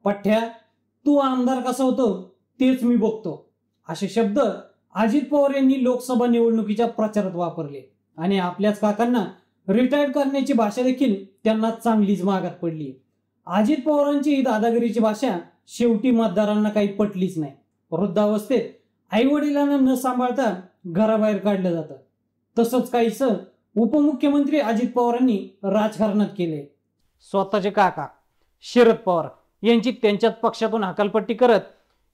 पठ्या, तू आमदार कसा होतो तेच मी बघतो, असे शब्द अजित पवार यांनी लोकसभा निवडणुकीच्या प्रचारात वापरले आणि आपल्याच काकांना रिटायर्ड करण्याची भाषा देखील त्यांना चांगलीच महागात पडली। अजित पवारांची ही दादागिरीची भाषा शेवटी मतदारांना काही पटलीच नाही। वृद्धावस्थेत आई वडिलांना न सांभाळता घराबाहेर काढलं जातं। तसंच काहीच उपमुख्यमंत्री अजित पवारांनी राजकारणात केले। स्वतःचे काका शरद पवार यांची त्यांच्याच पक्षातून हकालपट्टी करत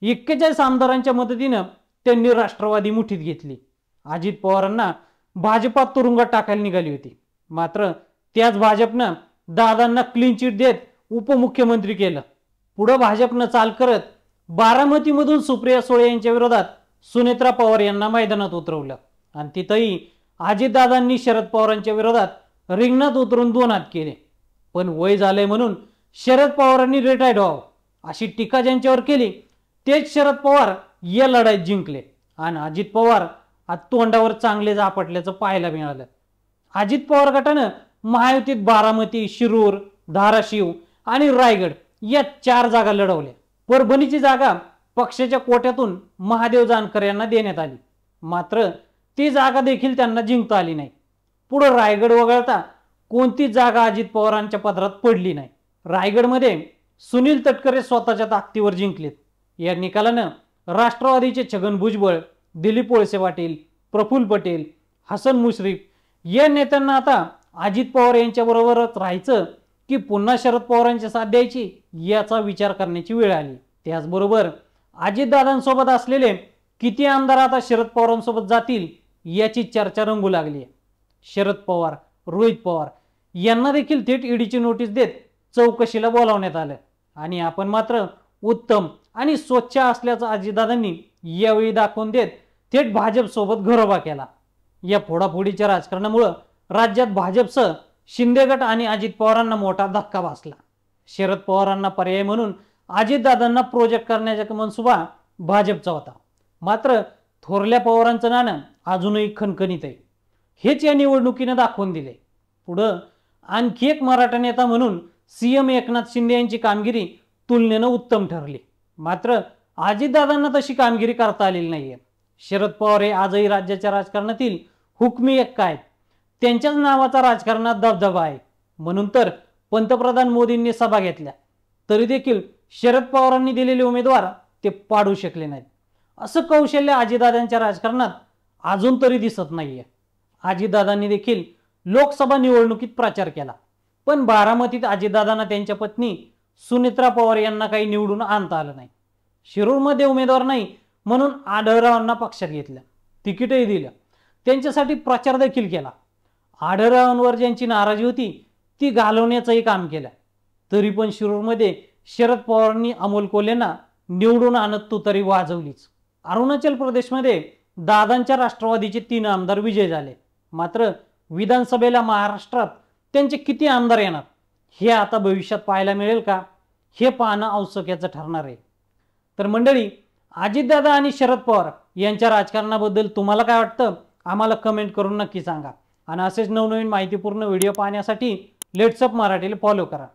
41 आमदारांच्या मदतीनं त्यांनी राष्ट्रवादी मुठीत घेतली। अजित पवारांना भाजपात तुरुंगात टाकायला निघाली होती, मात्र त्याच भाजपनं दादांना क्लीन चिट देत उपमुख्यमंत्री केलं। पुढे भाजपनं चाल करत बारामतीमधून सुप्रिया सुळे यांच्या विरोधात सुनेत्रा पवार यांना मैदानात उतरवलं आणि तिथंही अजितदादांनी शरद पवारांच्या विरोधात रिंगणात उतरून 2 हात केले। पण वय झाले म्हणून शरद पवारांनी रिटायर्ड व्हावं अशी टीका ज्यांच्यावर केली तेच शरद पवार या लढाईत जिंकले आणि अजित पवार तोंडावर चांगले आपटल्याचं पाहायला मिळालं। अजित पवार गटानं महायुतीत बारामती, शिरूर, धाराशिव आणि रायगड या 4 जागा लढवल्या। परभणीची जागा पक्षाच्या कोट्यातून महादेव जानकर यांना देण्यात आली, मात्र ती जागा देखील त्यांना जिंकता आली नाही। पुढे रायगड वगळता कोणतीच जागा अजित पवारांच्या पदरात पडली नाही। रायगडमध्ये सुनील तटकरे स्वतःच्या ताकदीवर जिंकलेत। या निकालानं राष्ट्रवादीचे छगन भुजबळ, दिलीप वळसे पाटील, प्रफुल्ल पटेल, हसन मुश्रीफ या नेत्यांना आता अजित पवार यांच्या बरोबरच राहायचं की पुन्हा शरद पवारांची साथ द्यायची याचा विचार करण्याची वेळ आली। त्याचबरोबर अजितदादांसोबत असलेले किती आमदार आता शरद पवारांसोबत जातील याची चर्चा रंगू लागली। शरद पवार, रोहित पवार यांना देखील थेट ईडीची नोटीस देत चौकशीला बोलावण्यात आलं आणि आपण मात्र उत्तम आणि स्वच्छ असल्याचं अजितदादांनी यावेळी दाखवून देत थेट भाजप सोबत घरोबा केला। या फोडाफोडीच्या राजकारणामुळे राज्यात भाजपसह शिंदे गट आणि अजित पवारांना मोठा धक्का बसला। शरद पवारांना पर्याय म्हणून अजितदादांना प्रोजेक्ट करण्याचा मनसुबा भाजपचा होता, मात्र थोरल्या पवारांचं नाणं अजूनही खणखणीत आहे, हेच या निवडणुकीने दाखवून दिले। पुढं आणखी एक मराठा नेता म्हणून सीएम एकनाथ शिंदे यांची कामगिरी तुलनेनं उत्तम ठरली, मात्र अजितदादांना तशी कामगिरी करता आलेली नाहीये। शरद पवार हे आजही राज्याच्या राजकारणातील हुकमी एक्का आहेत, त्यांच्याच नावाचा राजकारणात दबदबा आहे। म्हणून तर पंतप्रधान मोदींनी सभा घेतल्या तरी देखील शरद पवारांनी दिलेले उमेदवार ते पाडू शकले नाहीत। असं कौशल्य अजितदादांच्या राजकारणात अजून तरी दिसत नाहीये। अजितदादांनी देखील लोकसभा निवडणुकीत प्रचार केला, पण बारामतीत अजितदादांना त्यांच्या पत्नी सुनेत्रा पवार यांना काही निवडून आणता आलं नाही। शिरूरमध्ये उमेदवार नाही म्हणून आढळरावांना पक्षात घेतलं, तिकीटही दिलं, त्यांच्यासाठी प्रचार देखील केला। आढळरावांवर ज्यांची नाराजी होती ती घालवण्याचंही काम केलं, तरी पण शिरूरमध्ये शरद पवारांनी अमोल कोल्हेंना निवडून आणत तुतारी वाजवलीच। अरुणाचल प्रदेशमध्ये दादांच्या राष्ट्रवादीचे 3 आमदार विजय झाले, मात्र विधानसभेला महाराष्ट्रात त्यांचे किती आमदार येणार हे आता भविष्यात पाहायला मिळेल का, हे पाहणं औत्सुक्याचं ठरणार आहे। तर मंडळी, अजितदादा आणि शरद पवार यांच्या राजकारणाबद्दल तुम्हाला काय वाटतं आम्हाला कमेंट करून नक्की सांगा आणि असेच नवनवीन माहितीपूर्ण व्हिडिओ पाहण्यासाठी लेट्स अप मराठीला फॉलो करा।